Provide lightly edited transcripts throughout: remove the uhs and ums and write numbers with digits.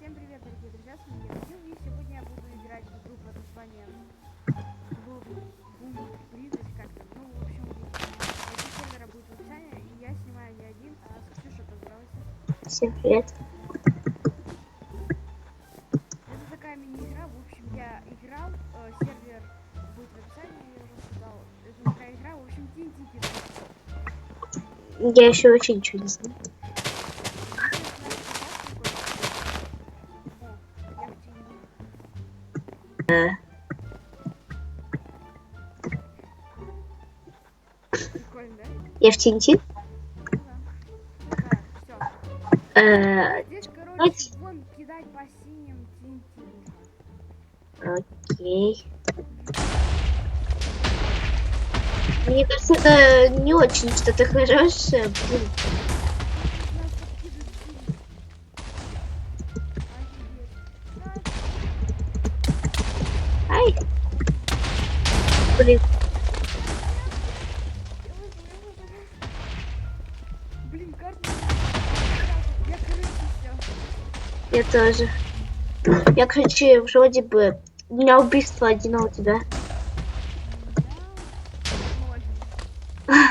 Всем привет, дорогие друзья, с вами я Кирилл, и сегодня я буду играть в игру под названием Бум Близость как-то. Ну, в общем, эти сервера будет в описании, и я снимаю не один, а с Ксюшей, поздоровайся. Всем привет. Это такая мини-игра, в общем, я играл, сервер будет в описании, я уже сказал. Это такая игра, в общем, TNT кидать. Я еще вообще ничего не знаю. Если знаешь, какой. О, я в TNT. Прикольно, да? Я в TNT. Ну да. Так, все. Здесь, короче, вон кидать по синим TNT нужно. Окей. Мне кажется, это не очень что-то хорошее. Блин. Нас подкидывают синий. Офигеть. Ай. Блин. Блин, карта. Я, короче, все. Я тоже. Я, короче, вроде бы... У меня убийство один, а у тебя? Ноль.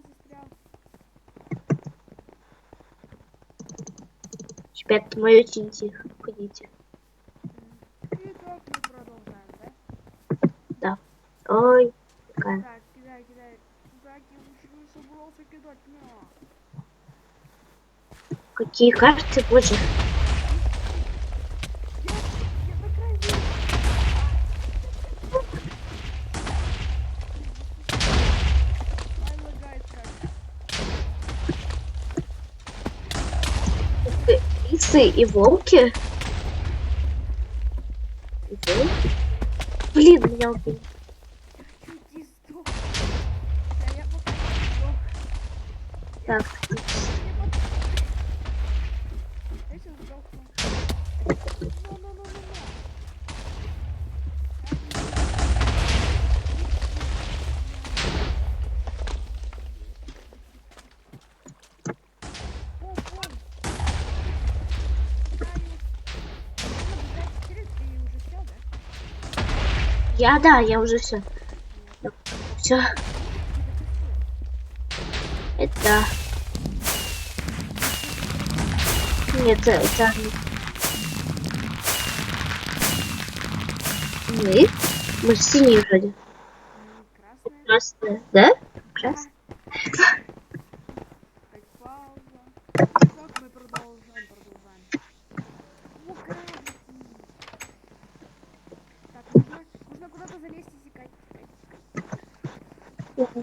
Застрял. Ребята, мое TNT. Ходите. И так мы продолжаем, да? Да. Ой. Такая. Так, кидай. Так, я уже собрался кидать. На. Какие карты, боже. Я на краю. Ай, лагает как. Лисы и волки. Блин, меня убили. Чуть не сдох. Да, я пока не сдох. Так. Я сейчас сдохну. Ну. Пом. Ты уже все, да? Я уже все. Все. Это... Нет, это... Мы же синие вроде. Красная. Красные, да? Красные. Так, пауза. Так, мы продолжаем. О, гравити. Так, нужно куда-то залезть и секать.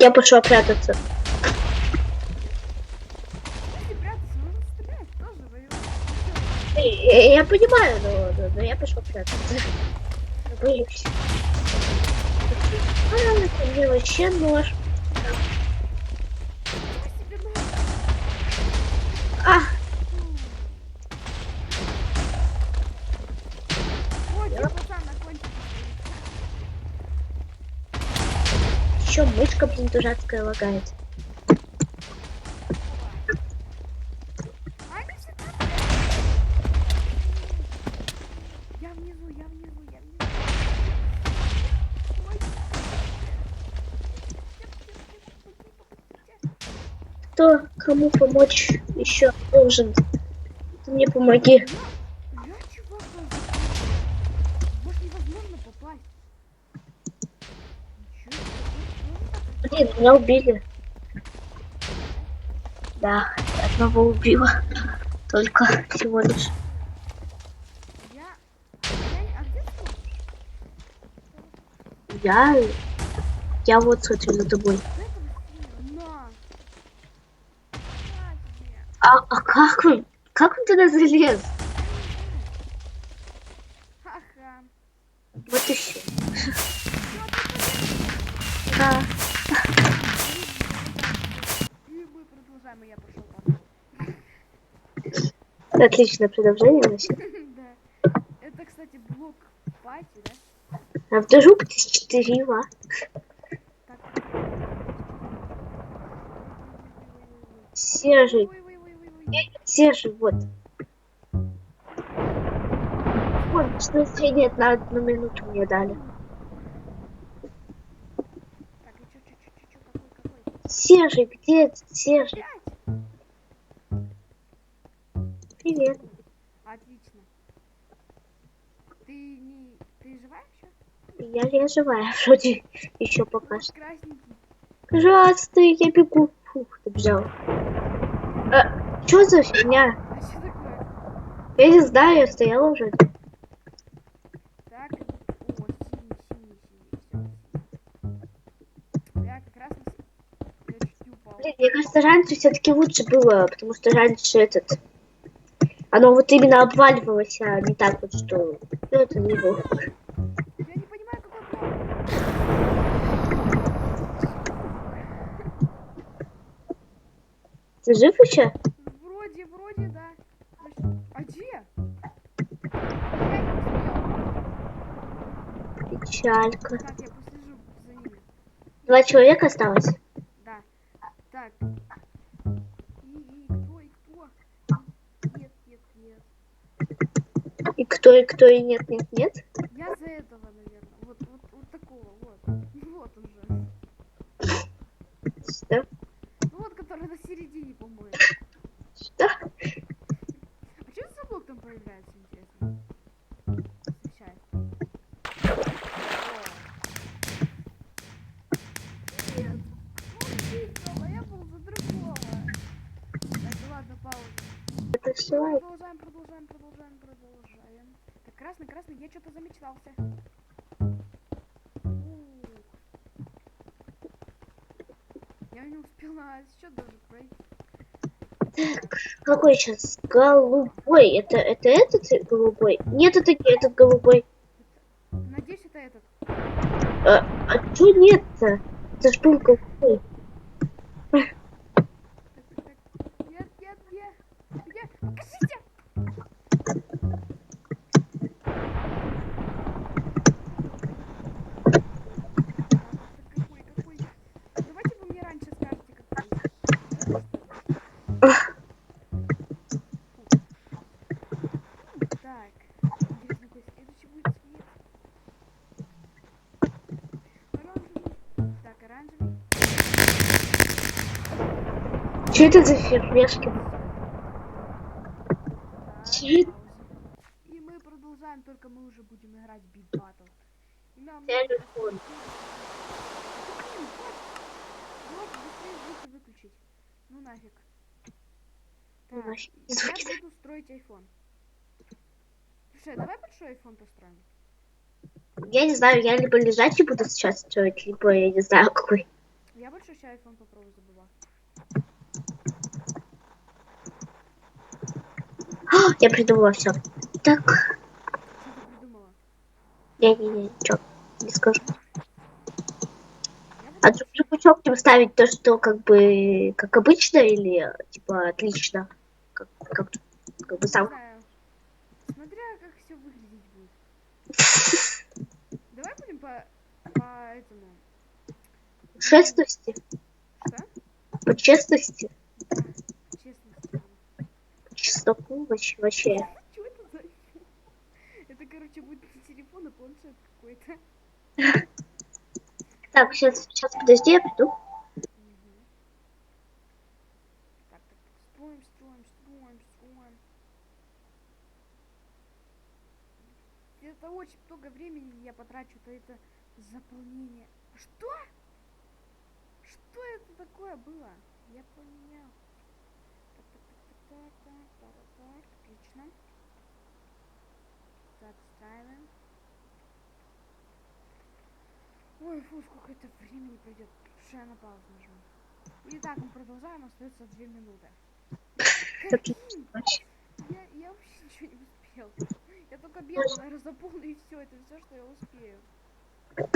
Я пошла прятаться. Если прятаться, нужно стрелять тоже, воевать. Я понимаю, но я пошла прятаться. Я боюсь. Это мне вообще нож. А! Ой, пацан, на кончике. Еще мышка, блин, дурацкая лагает. Я внизу. Ой. Кто кому помочь еще должен? Ты мне помоги. Я чувака. Вот невозможно попасть. Блин, меня убили. Да, одного убила. Только всего лишь. А где ты? Я вот смотрю за тобой. На тебе. А как он? Как он туда залез? Ха-ха. Вот и все. Да. И мы продолжаем, и я пошел потом. Отличное продолжение, значит. Да. Это, кстати, блок пати, да? А вдруг ты 4 ва? Серый. Ой-ой-ой-ой-ой. Серый, вот. Вот, что нет, на 1 минуту мне дали. Так, и чё, какой? Серый, где этот серый? Опять? Привет. Отлично. Ты живая еще? Я живая, вроде еще пока Вот что. красненький. Пожалуйста, я бегу. Фух, ты взял. Что за фигня? А что такое? Я не знаю, я стояла уже. Так, о, синий, все. Я как раз я чуть не упал. Блин, мне кажется, раньше все-таки лучше было, потому что раньше оно вот именно обваливалось, а не так вот, что это не было. Я не понимаю, какой план. Ты жив еще? Вроде, да. А где? Я не успел. Печалька. Так, я послежу за ними. 2 человека осталось. Да. Так. И кто? Нет. И кто, и нет. Я за этого, наверное. Вот такого, вот. Вот он же. Что? Ну вот, который на середине, по-моему. Что? А что за блок там появляется, интересно? Освещает. Нет. Ну, я был за другого. Так, ладно, пауза. Это все. Продолжаем. Так, красный, я что-то замечтался. Я не успела счет даже пройти. Так, какой сейчас? Голубой. Это этот голубой? Нет, это не этот голубой. Надеюсь, это этот. А чё нет-то? Это ж был голубой. Так. Нет. Где? Покажите! Какой? Давайте вы мне раньше скажете, какой. Так, интересно, какой следующий будет цвет? Оранжевый. Так, оранжевый. Что это за фейерверки? Так, Чё пауза. И мы продолжаем, только мы уже будем играть в Beat Battle. И нам Телефон. Вот, быстрее звуки выключить. Ну нафиг. Ну, Так, нафиг. я Звуки. буду строить iPhone. Слушай, давай большой iPhone построим. Я не знаю, я либо лежачий буду сейчас строить, либо я не знаю какой. Я большой сейчас iPhone попробую забыла. Я придумала все. Так, Что ты придумала? ничего не скажу. Я А буду... тут пучок будем ставить то, что как бы как обычно или типа отлично, как бы Не сам. знаю. Смотря как все выглядеть будет. Давай будем по этому. Честности, Что? по честности, Да, честности. по чесноку вообще. Что это за iPhone? Это, короче, будет не телефон, а планшет какой-то. Так, сейчас подожди, я приду. Мгм. Так. Строим. Это очень много времени я потрачу, то это заполнение. Что? Что это такое было? Я поменял. Так. Отлично. Так, ставим. Ой, фу, сколько это времени пройдет. Что я на паузу нажму. Итак, мы продолжаем, остается 2 минуты. Каким? Вообще. Я вообще ничего не успел. Я только белку, наверное, заполню и все. Это все, что я успею. Так.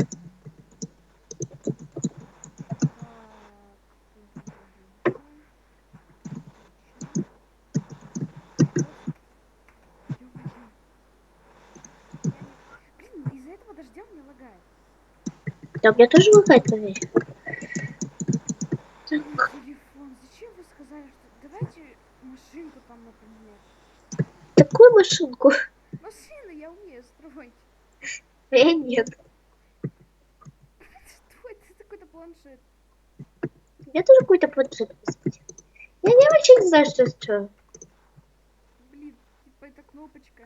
Блин, из-за этого дождя у меня лагает. Да, у меня тоже лагает, поверь. Мой телефон. Зачем вы сказали, такую машинку? Машины я умею строить. Нет. Что это? Это какой-то планшет. У меня тоже какой-то планшет, господи. Я вообще не знаю, что строю. Блин, типа это кнопочка.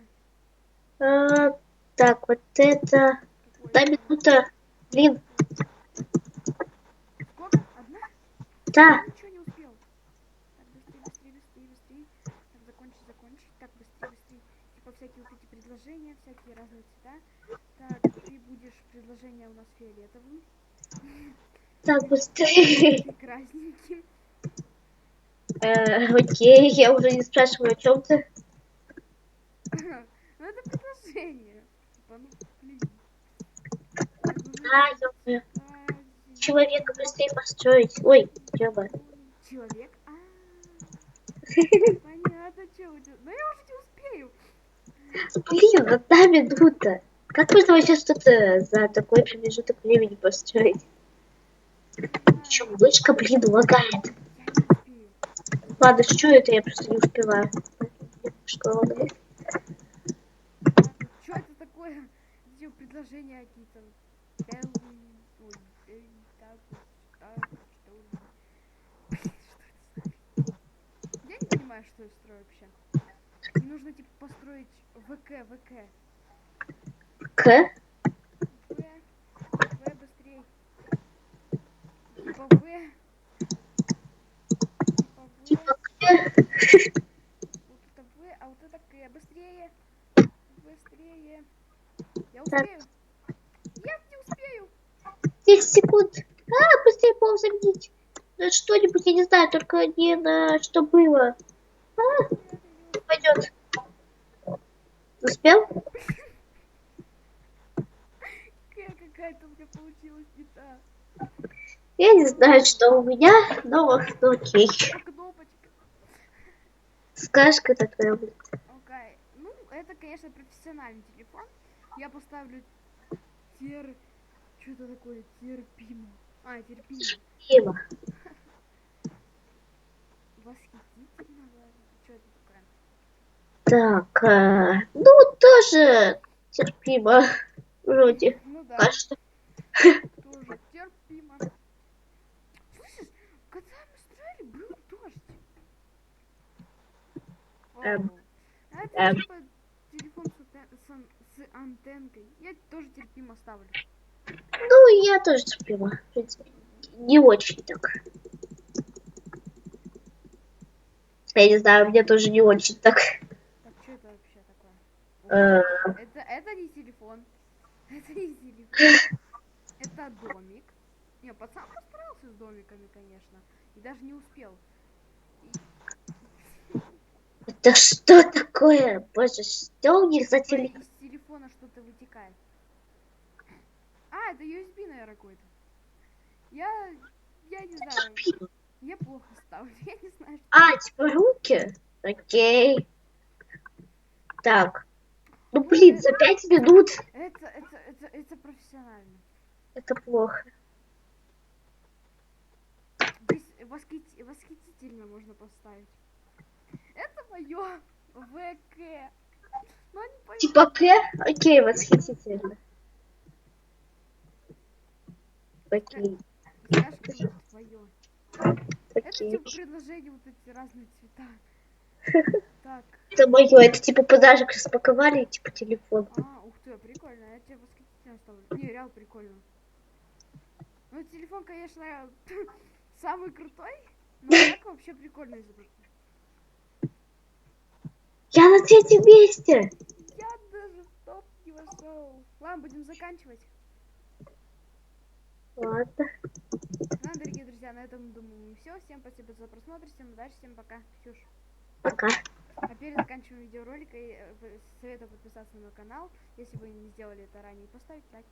А, так, вот это... Какой? Одна минута. Блин, Сколько? Одна? да. Я ничего не успел. Так, быстрее, быстрее, быстрее, быстрее. Так, закончить, закончить. Так, быстрее, быстрее. Типа всякие вот эти предложения, всякие разные цвета. Так, ты будешь предложение у нас фиолетовым. Так, быстрее. Ты красненьким. Окей, я уже не спрашиваю, о чем ты. Ну это предложение. Типа, ну, блин. Так, ну, А, я уже. Скази- Человека быстрее построить. Ой, ёба. Человек? Понятно, что у тебя. Но я уже не успею. Блин, одна минута. Как можно вообще что-то за такой промежуток времени построить? Еще мышка, блин, лагает. Я не успею. Ладно, что это? Я просто не успеваю. Мышка лагает. Что это такое? Эти предложения какие-то. Белый. Ой, так вот, так, что ли. Я не понимаю, что я строю вообще. Мне нужно типа построить ВК. К? В быстрее. Типа В. Типа В. Типа К? Вот это В, а вот это К. Быстрее. Быстрее. Я Так, успею. Я не успею. 10 секунд. А, быстрее пол заменить. На что-нибудь, я не знаю, только не на что было. А, не пойдет. Успел? Какая-то у меня получилась не та. Я не знаю, что у меня, но окей. Кнопочка. Скажешь, когда твоя будет. Окей. Ну, это, конечно, профессиональный телефон. Я поставлю тер... Что это такое? Терпимо. Терпимо. Дима. Восхитительно, ладно. Что это такое? Так, ну, тоже терпимо. Вроде. Ну да, Кажется. тоже терпимо. Слышишь, когда мы строили, был дождь. Эм, Оу. А это эм. типа телефон с антенкой. Я тоже терпимо ставлю. Ну, я тоже терпимо. В принципе, не очень так. Я не знаю, мне тоже не очень так. Так, что это вообще такое? Э, Это не телефон. Это не телефон. Это домик. Не, пацан постарался с домиками, конечно. И даже не успел. Это что такое? Боже, что у них за Типа телефон? из телефона что-то вытекает. Это USB, наверное, какой-то. Я не знаю. Терпимо. Я плохо ставлю. Я не знаю, что. А, типа руки? Окей. Так. Ну, Ну, блин, за 5 минут это профессионально. это плохо. Здесь восхитительно можно поставить. Это мое ВК. Но они поймут. Типа К? Окей, восхитительно. Окей. Скажешь, что твое. Это Окей. типа предложения, вот эти разные цвета. Так. Это мое, это типа подарок распаковали, типа телефон. Ух ты, прикольно. Я тебе восхитительно ставлю. Не, реал прикольно. Ну, телефон, конечно, самый крутой, но так вообще прикольно изображено. Я на третьем месте. Я даже в топ не вошел. Ладно, будем заканчивать. Ладно. Ну, дорогие друзья, на этом, думаю, все. Всем спасибо за просмотр, всем удачи, всем пока. Ксюш. Пока. А перед заканчиванием видеоролика советую подписаться на мой канал, если вы не сделали это ранее, и поставить лайк.